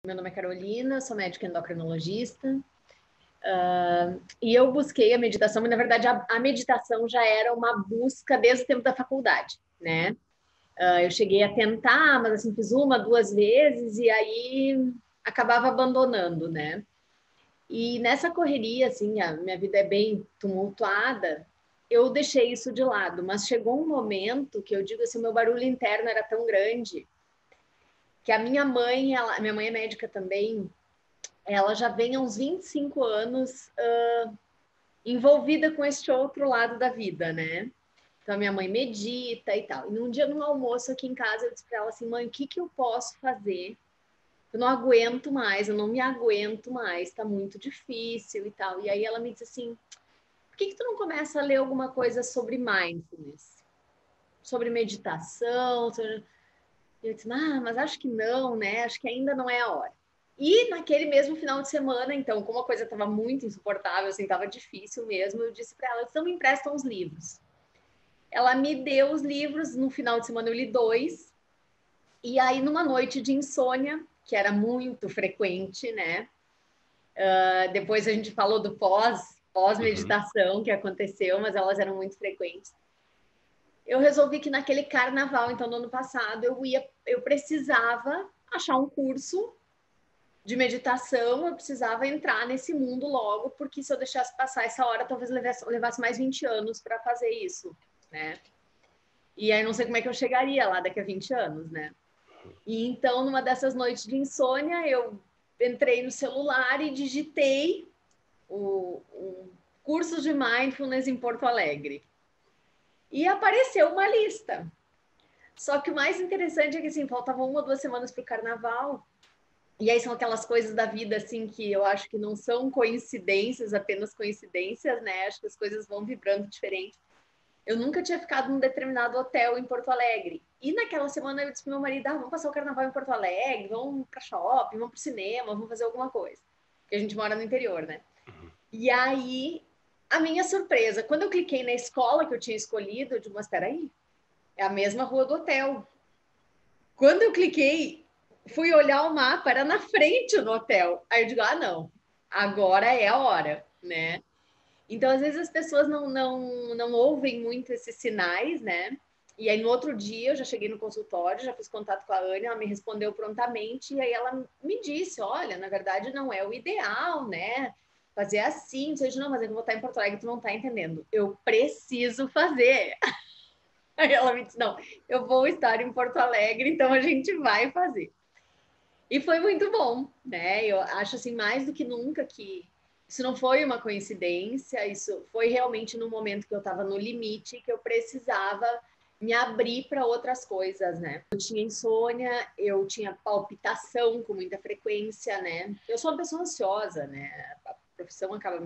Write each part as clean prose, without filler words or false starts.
Meu nome é Carolina, sou médica endocrinologista. E eu busquei a meditação, e na verdade a meditação já era uma busca desde o tempo da faculdade, né? Eu cheguei a tentar, mas assim, fiz uma, duas vezes e aí acabava abandonando, né? E nessa correria, assim, a minha vida é bem tumultuada, eu deixei isso de lado, mas chegou um momento que eu digo assim, o meu barulho interno era tão grande que a minha mãe, minha mãe é médica também, ela já vem há uns 25 anos envolvida com este outro lado da vida, né? Então, a minha mãe medita e tal. E num dia, num almoço aqui em casa, eu disse para ela assim, mãe, o que que eu posso fazer? Eu não aguento mais, eu não me aguento mais, tá muito difícil e tal. E aí ela me disse assim, por que que tu não começa a ler alguma coisa sobre mindfulness? Sobre meditação? Sobre... E eu disse, mas acho que não, né? Acho que ainda não é a hora. E naquele mesmo final de semana, então, como a coisa estava muito insuportável, assim, estava difícil mesmo, eu disse para ela, então me empresta uns livros. Ela me deu os livros, no final de semana eu li 2, e aí numa noite de insônia, que era muito frequente, né? Depois a gente falou do pós-meditação que aconteceu, mas elas eram muito frequentes. Eu resolvi que naquele carnaval, então, no ano passado, eu precisava achar um curso de meditação, eu precisava entrar nesse mundo logo, porque se eu deixasse passar essa hora, talvez levasse mais 20 anos para fazer isso, né? E aí não sei como é que eu chegaria lá daqui a 20 anos, né? E então, numa dessas noites de insônia, eu entrei no celular e digitei o curso de Mindfulness em Porto Alegre. E apareceu uma lista. Só que o mais interessante é que, assim, faltavam 1 ou 2 semanas para o carnaval. E aí são aquelas coisas da vida, assim, que eu acho que não são coincidências, apenas coincidências, né? Acho que as coisas vão vibrando diferente. Eu nunca tinha ficado num determinado hotel em Porto Alegre. E naquela semana eu disse pro meu marido, vamos passar o carnaval em Porto Alegre, vamos para shopping, vamos pro cinema, vamos fazer alguma coisa. Porque a gente mora no interior, né? E aí, a minha surpresa, quando eu cliquei na escola que eu tinha escolhido, eu digo, mas peraí, é a mesma rua do hotel. Quando eu cliquei, fui olhar o mapa, era na frente do hotel. Aí eu digo, não, agora é a hora, né? Então, às vezes as pessoas não ouvem muito esses sinais, né? E aí, no outro dia, eu já cheguei no consultório, já fiz contato com a Anne, ela me respondeu prontamente, e aí ela me disse, olha, na verdade não é o ideal, né? Fazer assim, eu disse, não, mas eu vou estar em Porto Alegre, tu não tá entendendo. Eu preciso fazer. Aí ela me disse, não, eu vou estar em Porto Alegre, então a gente vai fazer. E foi muito bom, né? Eu acho assim, mais do que nunca que isso não foi uma coincidência, isso foi realmente no momento que eu estava no limite, que eu precisava me abrir para outras coisas, né? Eu tinha insônia, eu tinha palpitação com muita frequência, né? Eu sou uma pessoa ansiosa, né? A profissão acaba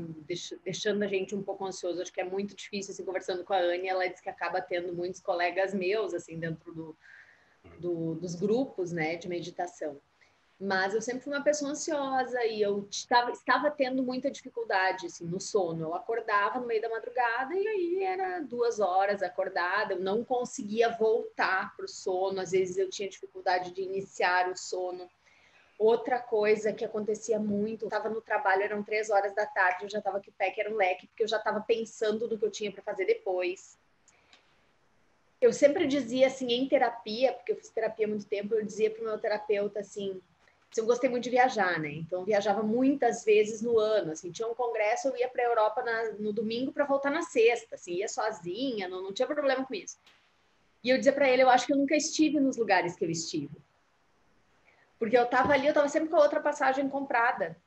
deixando a gente um pouco ansioso. Acho que é muito difícil, assim, conversando com a Anne, ela disse que acaba tendo muitos colegas meus, assim, dentro dos grupos, né, de meditação. Mas eu sempre fui uma pessoa ansiosa e eu estava tendo muita dificuldade assim, no sono. Eu acordava no meio da madrugada e aí era 2 horas acordada, eu não conseguia voltar para o sono, às vezes eu tinha dificuldade de iniciar o sono. Outra coisa que acontecia muito, eu estava no trabalho, eram 3 horas da tarde, eu já estava com o pé que era um leque, porque eu já estava pensando no que eu tinha para fazer depois. Eu sempre dizia assim, em terapia, porque eu fiz terapia há muito tempo, eu dizia para o meu terapeuta assim, eu gostei muito de viajar, né? Então, eu viajava muitas vezes no ano. Assim, tinha um congresso, eu ia para a Europa no domingo para voltar na sexta. Assim, ia sozinha, não tinha problema com isso. E eu dizia para ele, eu acho que eu nunca estive nos lugares que eu estive. Porque eu estava ali, eu estava sempre com a outra passagem comprada,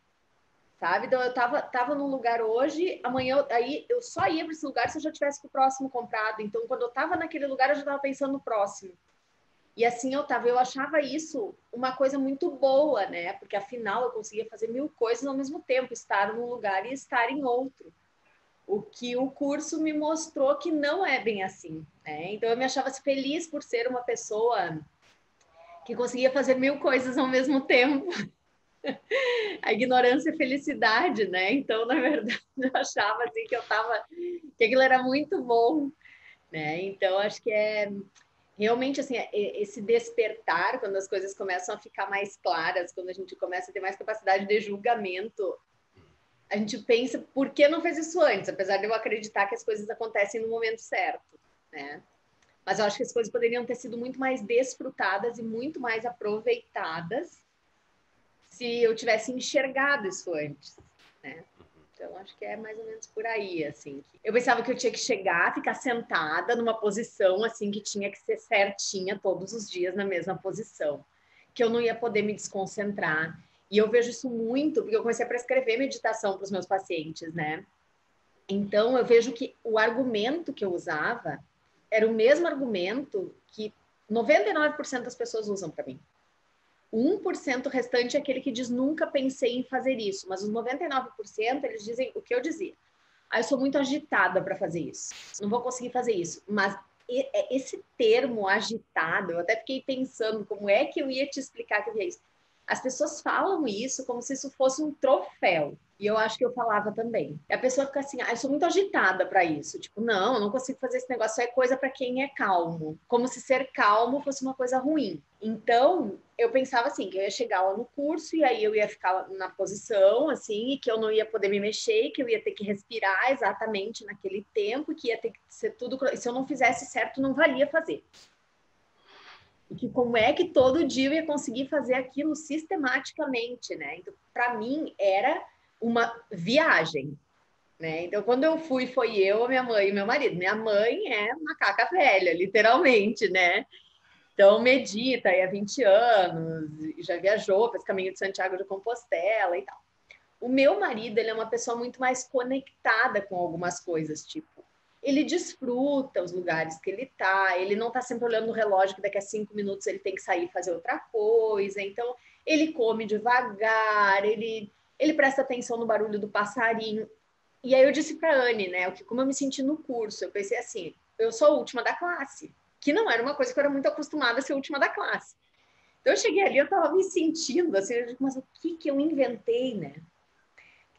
sabe? Então, eu estava num lugar hoje, amanhã, aí eu só ia para esse lugar se eu já tivesse com o próximo comprado. Então, quando eu estava naquele lugar, eu já estava pensando no próximo. E assim eu achava isso uma coisa muito boa, né? Porque afinal eu conseguia fazer 1000 coisas ao mesmo tempo, estar num lugar e estar em outro. O que o curso me mostrou que não é bem assim, né? Então eu me achava feliz por ser uma pessoa que conseguia fazer 1000 coisas ao mesmo tempo. A ignorância e felicidade, né? Então, na verdade, eu achava assim que aquilo era muito bom, né? Então acho que realmente, assim, esse despertar, quando as coisas começam a ficar mais claras, quando a gente começa a ter mais capacidade de julgamento, a gente pensa, por que não fez isso antes? Apesar de eu acreditar que as coisas acontecem no momento certo, né? Mas eu acho que as coisas poderiam ter sido muito mais desfrutadas e muito mais aproveitadas se eu tivesse enxergado isso antes, né? Então, acho que é mais ou menos por aí, assim. Eu pensava que eu tinha que chegar, ficar sentada numa posição, assim, que tinha que ser certinha todos os dias na mesma posição, que eu não ia poder me desconcentrar. E eu vejo isso muito, porque eu comecei a prescrever meditação para os meus pacientes, né? Então, eu vejo que o argumento que eu usava era o mesmo argumento que 99% das pessoas usam para mim. O 1% restante é aquele que diz nunca pensei em fazer isso, mas os 99% eles dizem o que eu dizia. Ah, eu sou muito agitada para fazer isso, não vou conseguir fazer isso. Mas esse termo agitado, eu até fiquei pensando como é que eu ia te explicar que é isso. As pessoas falam isso como se isso fosse um troféu. E eu acho que eu falava também. E a pessoa fica assim, ah, eu sou muito agitada para isso. Tipo, não, eu não consigo fazer esse negócio, isso é coisa para quem é calmo. Como se ser calmo fosse uma coisa ruim. Então, eu pensava assim, que eu ia chegar lá no curso e aí eu ia ficar na posição, assim, e que eu não ia poder me mexer, que eu ia ter que respirar exatamente naquele tempo, que ia ter que ser tudo... E se eu não fizesse certo, não valia fazer. E que como é que todo dia eu ia conseguir fazer aquilo sistematicamente, né? Então, para mim, era uma viagem, né? Então, quando eu fui, foi eu, a minha mãe e meu marido. Minha mãe é macaca velha, literalmente, né? Então, medita aí há 20 anos, já viajou, fez caminho de Santiago de Compostela e tal. O meu marido, ele é uma pessoa muito mais conectada com algumas coisas, tipo, ele desfruta os lugares que ele tá, ele não tá sempre olhando no relógio que daqui a 5 minutos ele tem que sair e fazer outra coisa, então ele come devagar, ele presta atenção no barulho do passarinho. E aí eu disse para a Anne, né, como eu me senti no curso, eu pensei assim, eu sou a última da classe, que não era uma coisa que eu era muito acostumada a ser a última da classe. Então eu cheguei ali, eu estava me sentindo assim, eu digo, mas o que que eu inventei, né?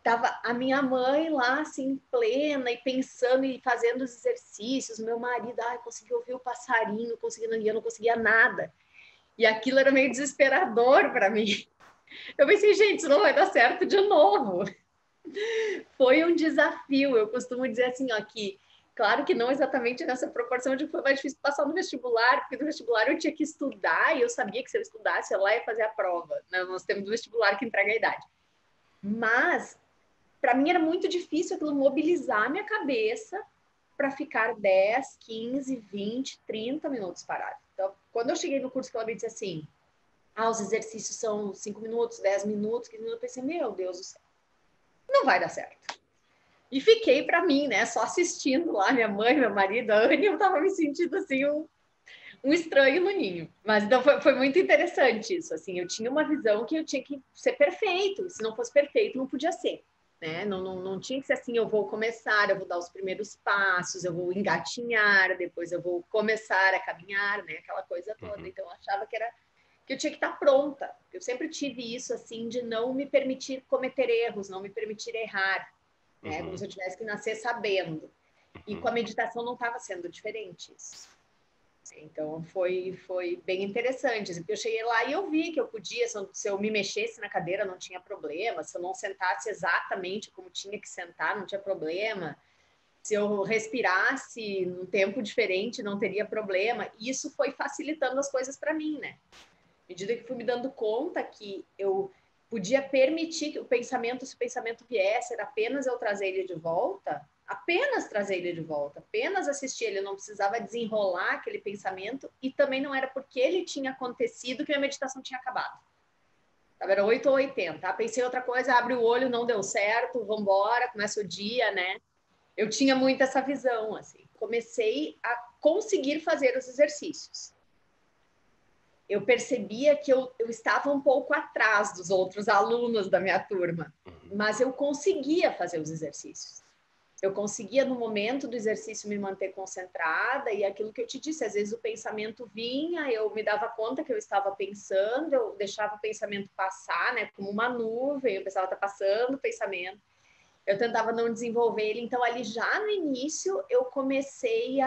Tava a minha mãe lá, assim, plena e pensando e fazendo os exercícios. Meu marido, ai, consegui ouvir o passarinho, e eu não conseguia nada. E aquilo era meio desesperador para mim. Eu pensei, gente, isso não vai dar certo de novo. Foi um desafio. Eu costumo dizer assim, ó, que claro que não exatamente nessa proporção de que foi mais difícil passar no vestibular, porque no vestibular eu tinha que estudar e eu sabia que se eu estudasse, eu lá ia fazer a prova. Né? Nós temos o vestibular que entrega a idade. Mas para mim era muito difícil aquilo mobilizar minha cabeça para ficar 10, 15, 20, 30 minutos parado. Então, quando eu cheguei no curso que ela me disse assim, os exercícios são 5 minutos, 10 minutos, 15 minutos, eu pensei, meu Deus do céu, não vai dar certo. E fiquei para mim, né, só assistindo lá, minha mãe, meu marido, a Anne, eu tava me sentindo assim, um estranho no ninho. Mas então foi muito interessante isso, assim, eu tinha uma visão que eu tinha que ser perfeito, se não fosse perfeito, não podia ser. Né? Não tinha que ser assim, eu vou começar, eu vou dar os primeiros passos, eu vou engatinhar, depois eu vou começar a caminhar, né? Aquela coisa toda. Então eu achava que eu tinha que estar pronta. Eu sempre tive isso assim de não me permitir cometer erros, não me permitir errar, né? Como se eu tivesse que nascer sabendo. E com a meditação não estava sendo diferente isso. Então foi bem interessante, porque eu cheguei lá e eu vi que eu podia, se eu me mexesse na cadeira não tinha problema, se eu não sentasse exatamente como tinha que sentar não tinha problema, se eu respirasse num tempo diferente não teria problema. E isso foi facilitando as coisas para mim, né? À medida que fui me dando conta que eu podia permitir que o pensamento, se o pensamento viesse, era apenas eu trazer ele de volta, apenas trazer ele de volta, apenas assistir ele, eu não precisava desenrolar aquele pensamento e também não era porque ele tinha acontecido que a meditação tinha acabado. Era 8 ou 80. Pensei outra coisa, abre o olho, não deu certo, vamos embora, começa o dia, né? Eu tinha muito essa visão, assim. Comecei a conseguir fazer os exercícios. Eu percebia que eu estava um pouco atrás dos outros alunos da minha turma, mas eu conseguia fazer os exercícios. Eu conseguia, no momento do exercício, me manter concentrada e aquilo que eu te disse, às vezes o pensamento vinha, eu me dava conta que eu estava pensando, eu deixava o pensamento passar, né, como uma nuvem, eu pensava, tá passando o pensamento. Eu tentava não desenvolver ele, então ali já no início eu comecei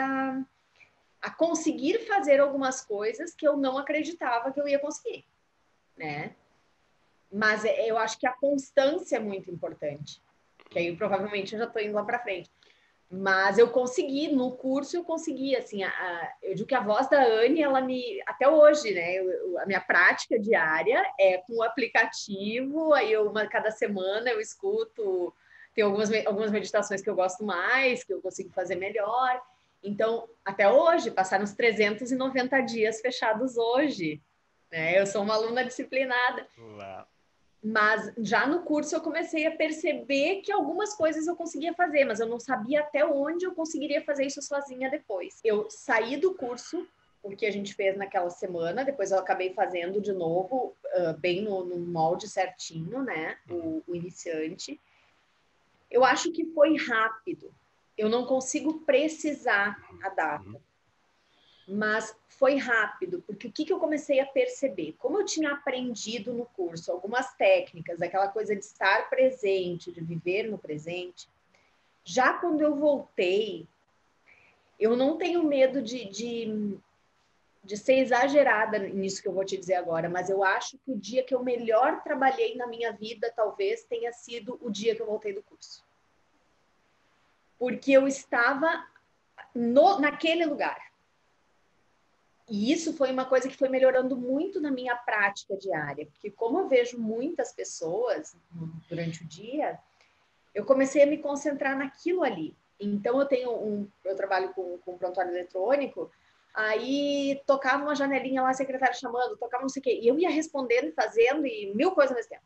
a conseguir fazer algumas coisas que eu não acreditava que eu ia conseguir, né? Mas eu acho que a constância é muito importante, que aí provavelmente eu já estou indo lá para frente. Mas eu consegui, no curso eu consegui, assim, eu digo que a voz da Anne, ela me, até hoje, né, a minha prática diária é com o aplicativo, aí cada semana eu escuto, tem algumas meditações que eu gosto mais, que eu consigo fazer melhor, então, até hoje, passaram uns 390 dias fechados hoje, né, eu sou uma aluna disciplinada. Uau. Mas já no curso eu comecei a perceber que algumas coisas eu conseguia fazer, mas eu não sabia até onde eu conseguiria fazer isso sozinha depois. Eu saí do curso, o que a gente fez naquela semana, depois eu acabei fazendo de novo, bem no molde certinho, né? O iniciante. Eu acho que foi rápido. Eu não consigo precisar a data, mas foi rápido, porque o que eu comecei a perceber? Como eu tinha aprendido no curso algumas técnicas, aquela coisa de estar presente, de viver no presente, já quando eu voltei, eu não tenho medo de ser exagerada nisso que eu vou te dizer agora, mas eu acho que o dia que eu melhor trabalhei na minha vida talvez tenha sido o dia que eu voltei do curso. Porque eu estava naquele lugar. E isso foi uma coisa que foi melhorando muito na minha prática diária, porque como eu vejo muitas pessoas durante o dia, eu comecei a me concentrar naquilo ali. Então eu trabalho com prontuário eletrônico, aí tocava uma janelinha lá, a secretária chamando, tocava não sei o quê, e eu ia respondendo e fazendo e mil coisas ao mesmo tempo.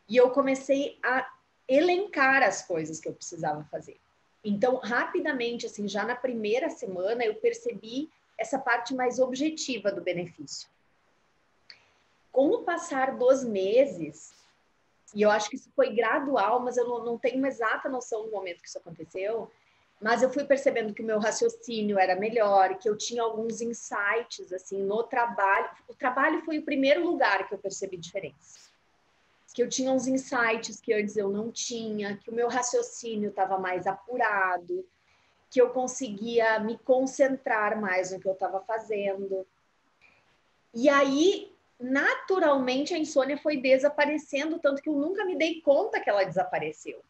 E eu comecei a elencar as coisas que eu precisava fazer. Então, rapidamente, assim, já na primeira semana, eu percebi essa parte mais objetiva do benefício. Com o passar dos meses, e eu acho que isso foi gradual, mas eu não tenho uma exata noção do momento que isso aconteceu, mas eu fui percebendo que o meu raciocínio era melhor, que eu tinha alguns insights, assim, no trabalho. O trabalho foi o primeiro lugar que eu percebi diferença. Que eu tinha uns insights que antes eu não tinha, que o meu raciocínio estava mais apurado, que eu conseguia me concentrar mais no que eu estava fazendo. E aí, naturalmente, a insônia foi desaparecendo, tanto que eu nunca me dei conta que ela desapareceu.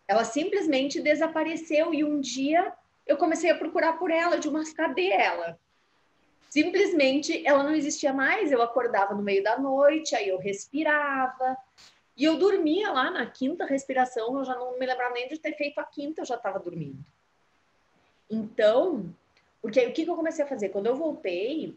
Ela simplesmente desapareceu e um dia eu comecei a procurar por ela, de mas cadê ela? Simplesmente ela não existia mais, eu acordava no meio da noite, aí eu respirava, e eu dormia lá na quinta respiração, eu já não me lembrava nem de ter feito a quinta, eu já estava dormindo. Então, porque aí o que eu comecei a fazer? Quando eu voltei,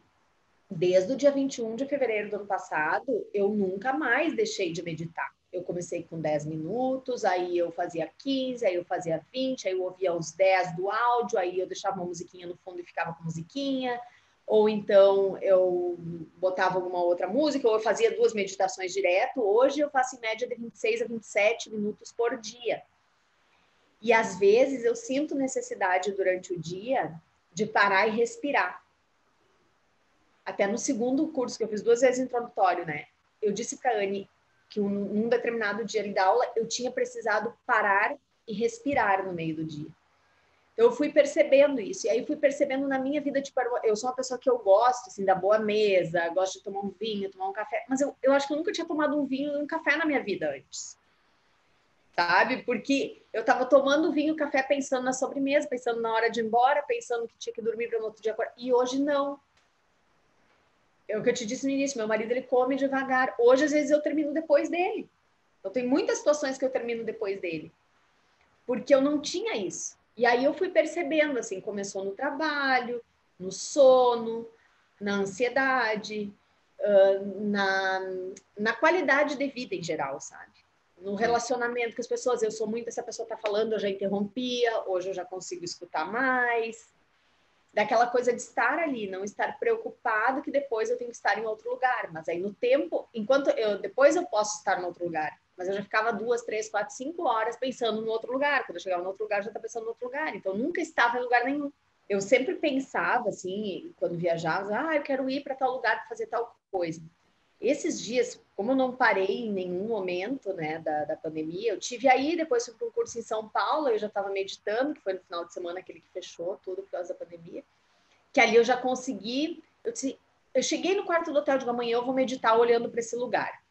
desde o dia 21 de fevereiro do ano passado, eu nunca mais deixei de meditar. Eu comecei com 10 minutos, aí eu fazia 15, aí eu fazia 20, aí eu ouvia os 10 do áudio, aí eu deixava uma musiquinha no fundo e ficava com musiquinha, ou então eu botava alguma outra música, ou eu fazia 2 meditações direto. Hoje eu faço em média de 26 a 27 minutos por dia. E às vezes eu sinto necessidade durante o dia de parar e respirar. Até no segundo curso, que eu fiz 2 vezes introdutório, né? Eu disse para a Anne que num determinado dia da aula eu tinha precisado parar e respirar no meio do dia. Então, eu fui percebendo isso. E aí fui percebendo na minha vida, tipo, eu sou uma pessoa que eu gosto, assim, da boa mesa, gosto de tomar um vinho, tomar um café. Mas eu acho que eu nunca tinha tomado um vinho e um café na minha vida antes. Sabe? Porque eu estava tomando vinho, café, pensando na sobremesa, pensando na hora de ir embora, pensando que tinha que dormir para no outro dia acordar. E hoje não. É o que eu te disse no início, meu marido ele come devagar. Hoje, às vezes, eu termino depois dele. Então, tem muitas situações que eu termino depois dele. Porque eu não tinha isso. E aí eu fui percebendo, assim, começou no trabalho, no sono, na ansiedade, na qualidade de vida em geral, sabe? No relacionamento com as pessoas. Eu sou muito, essa pessoa tá falando, eu já interrompia, hoje eu já consigo escutar mais. Daquela coisa de estar ali, não estar preocupado que depois eu tenho que estar em outro lugar. Mas aí no tempo, depois eu posso estar em outro lugar. Mas eu já ficava 2, 3, 4, 5 horas pensando no outro lugar. Quando eu chegava no outro lugar, eu já estava pensando no outro lugar. Então, eu nunca estava em lugar nenhum. Eu sempre pensava, assim, quando viajava, eu quero ir para tal lugar para fazer tal coisa. Esses dias, como eu não parei em nenhum momento, né, da pandemia, eu tive aí, depois fui para um curso em São Paulo, eu já estava meditando, que foi no final de semana aquele que fechou tudo por causa da pandemia. que ali eu já consegui, eu cheguei no quarto do hotel de amanhã eu vou meditar olhando para esse lugar.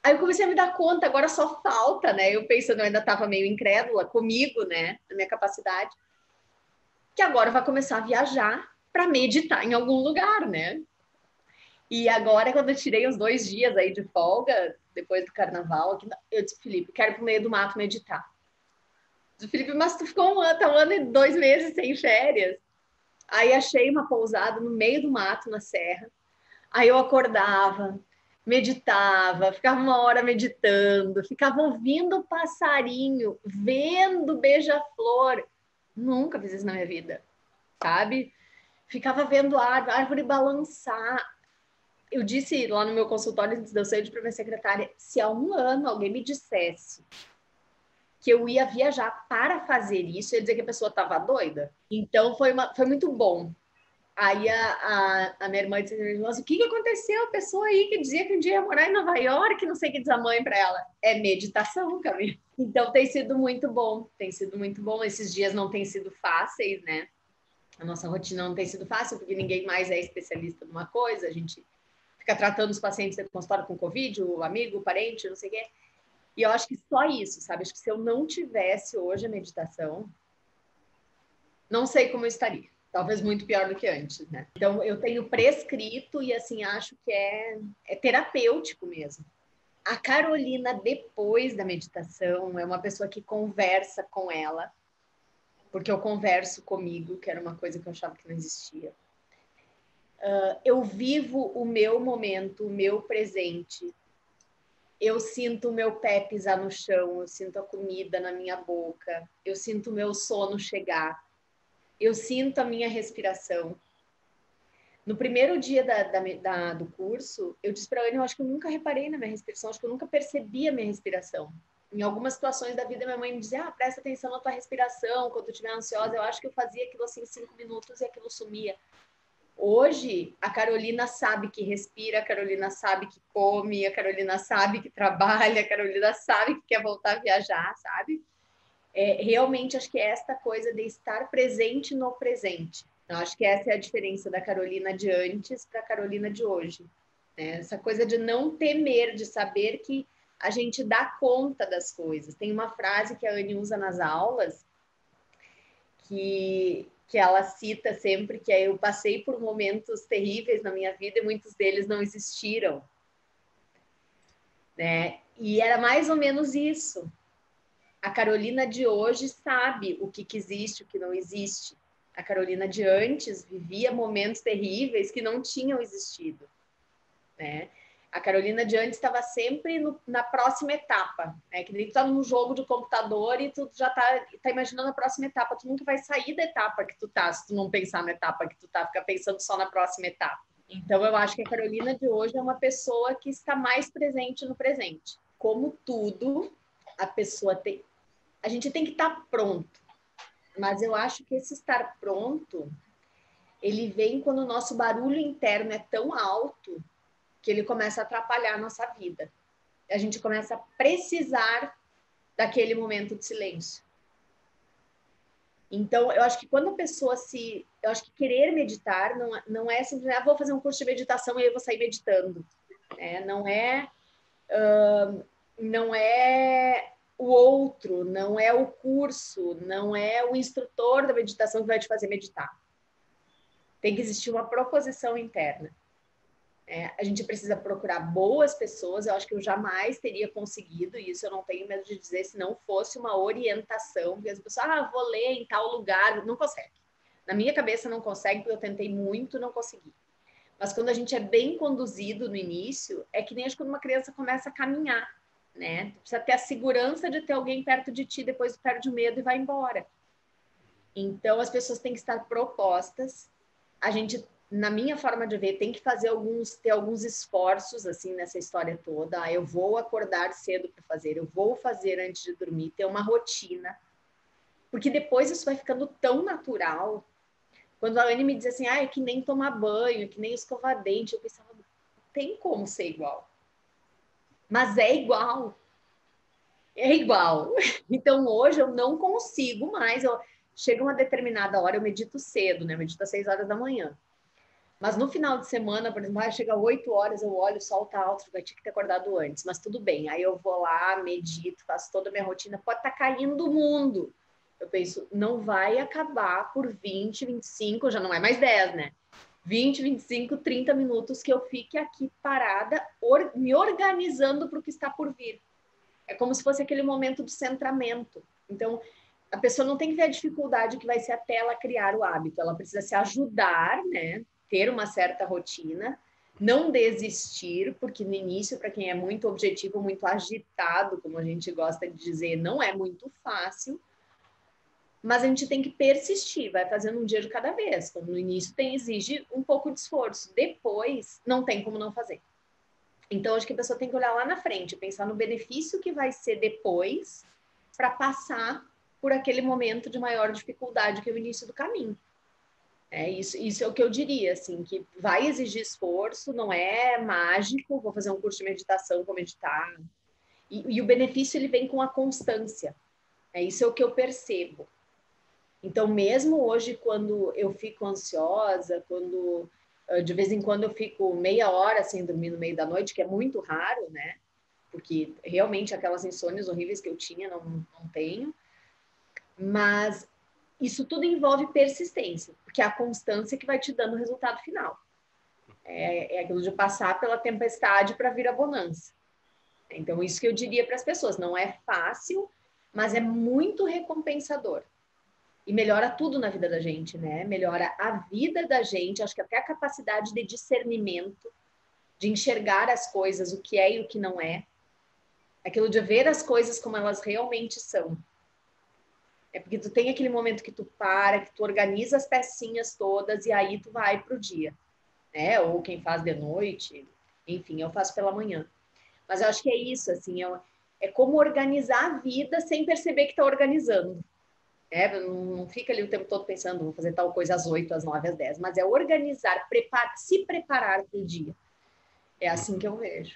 Aí eu comecei a me dar conta, agora só falta, né? Eu pensando, eu ainda estava meio incrédula comigo, né? Na minha capacidade, que agora vai começar a viajar para meditar em algum lugar, né? E agora, quando eu tirei os 2 dias aí de folga, depois do carnaval, eu disse, Felipe, quero ir pro meio do mato meditar. Eu disse, Felipe, mas tu ficou tá 1 ano e 2 meses sem férias. Aí achei uma pousada no meio do mato, na serra. Aí eu acordava, meditava, ficava 1 hora meditando, ficava ouvindo o passarinho, vendo beija-flor. Nunca fiz isso na minha vida, sabe? Ficava vendo a árvore balançar. Eu disse lá no meu consultório, antes de eu sair para minha secretária, se há 1 ano alguém me dissesse que eu ia viajar para fazer isso, eu ia dizer que a pessoa estava doida. Então foi muito bom. Aí a minha irmã disse, nossa, o que aconteceu? A pessoa aí que dizia que um dia ia morar em Nova York, não sei o que diz a mãe para ela. É meditação, Camila. Então tem sido muito bom, tem sido muito bom. Esses dias não têm sido fáceis, né? A nossa rotina não tem sido fácil, porque ninguém mais é especialista numa coisa, a gente fica tratando os pacientes do consultório com Covid, o amigo, o parente, não sei o quê. E eu acho que só isso, sabe? Acho que se eu não tivesse hoje a meditação, não sei como eu estaria. Talvez muito pior do que antes, né? Então, eu tenho prescrito e, assim, acho que é terapêutico mesmo. A Carolina, depois da meditação, é uma pessoa que conversa com ela, porque eu converso comigo, que era uma coisa que eu achava que não existia. Eu vivo o meu momento, o meu presente. Eu sinto o meu pé pisar no chão, eu sinto a comida na minha boca, eu sinto o meu sono chegar, eu sinto a minha respiração. No primeiro dia do curso, eu disse para a Ana, eu acho que eu nunca reparei na minha respiração, acho que eu nunca percebi a minha respiração. Em algumas situações da vida, minha mãe me dizia, presta atenção na tua respiração, quando tu estiver ansiosa, eu acho que eu fazia aquilo assim 5 minutos e aquilo sumia. Hoje, a Carolina sabe que respira, a Carolina sabe que come, a Carolina sabe que trabalha, a Carolina sabe que quer voltar a viajar, sabe? Realmente, acho que é esta coisa de estar presente no presente. Eu acho que essa é a diferença da Carolina de antes para a Carolina de hoje. Né? Essa coisa de não temer, de saber que a gente dá conta das coisas. Tem uma frase que a Anne usa nas aulas, que ela cita sempre, que é eu passei por momentos terríveis na minha vida e muitos deles não existiram. Né? E era mais ou menos isso. A Carolina de hoje sabe o que existe, o que não existe. A Carolina de antes vivia momentos terríveis que não tinham existido. Né? A Carolina de antes estava sempre na próxima etapa, né? Que nem tu tá num jogo de computador e tu já tá imaginando a próxima etapa, tu nunca vai sair da etapa que tu tá, se tu não pensar na etapa que tu tá, fica pensando só na próxima etapa. Então eu acho que a Carolina de hoje é uma pessoa que está mais presente no presente. Como tudo, a gente tem que estar pronto. Mas eu acho que esse estar pronto, ele vem quando o nosso barulho interno é tão alto que ele começa a atrapalhar a nossa vida. A gente começa a precisar daquele momento de silêncio. Então, eu acho que quando a pessoa eu acho que querer meditar não é simplesmente, vou fazer um curso de meditação e aí eu vou sair meditando. Não é o outro, não é o curso, não é o instrutor da meditação que vai te fazer meditar. Tem que existir uma proposição interna. A gente precisa procurar boas pessoas, eu acho que eu jamais teria conseguido, e isso eu não tenho medo de dizer, se não fosse uma orientação, porque as pessoas, vou ler em tal lugar, não consegue. Na minha cabeça não consegue, porque eu tentei muito, não consegui. Mas quando a gente é bem conduzido no início, é que nem acho que quando uma criança começa a caminhar, né? Tu precisa ter a segurança de ter alguém perto de ti, depois tu perde o medo e vai embora. Então, as pessoas têm que estar propostas, a gente, na minha forma de ver, tem que ter alguns esforços assim nessa história toda. Eu vou acordar cedo para fazer, eu vou fazer antes de dormir, ter uma rotina, porque depois isso vai ficando tão natural. Quando a Anne me diz assim, é que nem tomar banho, é que nem escovar dente, eu pensava, não tem como ser igual. Mas é igual. É igual. Então hoje eu não consigo mais. chega uma determinada hora, eu medito cedo, né? Eu medito às 6 horas da manhã. Mas no final de semana, por exemplo, chega 8 horas, eu olho, o sol tá alto, eu tinha que ter acordado antes, mas tudo bem. Aí eu vou lá, medito, faço toda a minha rotina, pode estar caindo o mundo. Eu penso, não vai acabar por 20, 25, já não é mais 10, né? 20, 25, 30 minutos que eu fique aqui parada, me organizando para o que está por vir. É como se fosse aquele momento de centramento. Então, a pessoa não tem que ver a dificuldade que vai ser até ela criar o hábito. Ela precisa se ajudar, né? Ter uma certa rotina, não desistir, porque no início, para quem é muito objetivo, muito agitado, como a gente gosta de dizer, não é muito fácil, mas a gente tem que persistir, vai fazendo um dia de cada vez. Como no início exige um pouco de esforço, depois não tem como não fazer. Então, acho que a pessoa tem que olhar lá na frente, pensar no benefício que vai ser depois, para passar por aquele momento de maior dificuldade que é o início do caminho. Isso é o que eu diria, assim, que vai exigir esforço, não é mágico, vou fazer um curso de meditação, vou meditar. E o benefício, ele vem com a constância. Isso é o que eu percebo. Então, mesmo hoje, quando eu fico ansiosa, quando de vez em quando eu fico meia hora sem dormir no meio da noite, que é muito raro, né? Porque realmente aquelas insônias horríveis que eu tinha, não tenho. Mas isso tudo envolve persistência, porque é a constância que vai te dando o resultado final. É aquilo de passar pela tempestade para vir a bonança. Então, isso que eu diria para as pessoas, não é fácil, mas é muito recompensador. E melhora tudo na vida da gente, né? Melhora a vida da gente, acho que até a capacidade de discernimento, de enxergar as coisas, o que é e o que não é. Aquilo de ver as coisas como elas realmente são. É porque tu tem aquele momento que tu para, que tu organiza as pecinhas todas e aí tu vai pro dia, né? Ou quem faz de noite, enfim, eu faço pela manhã. Mas eu acho que é isso, assim, é como organizar a vida sem perceber que tá organizando. Não fica ali o tempo todo pensando, vou fazer tal coisa às 8, às 9, às 10, mas é organizar, se preparar para o dia. É assim que eu vejo.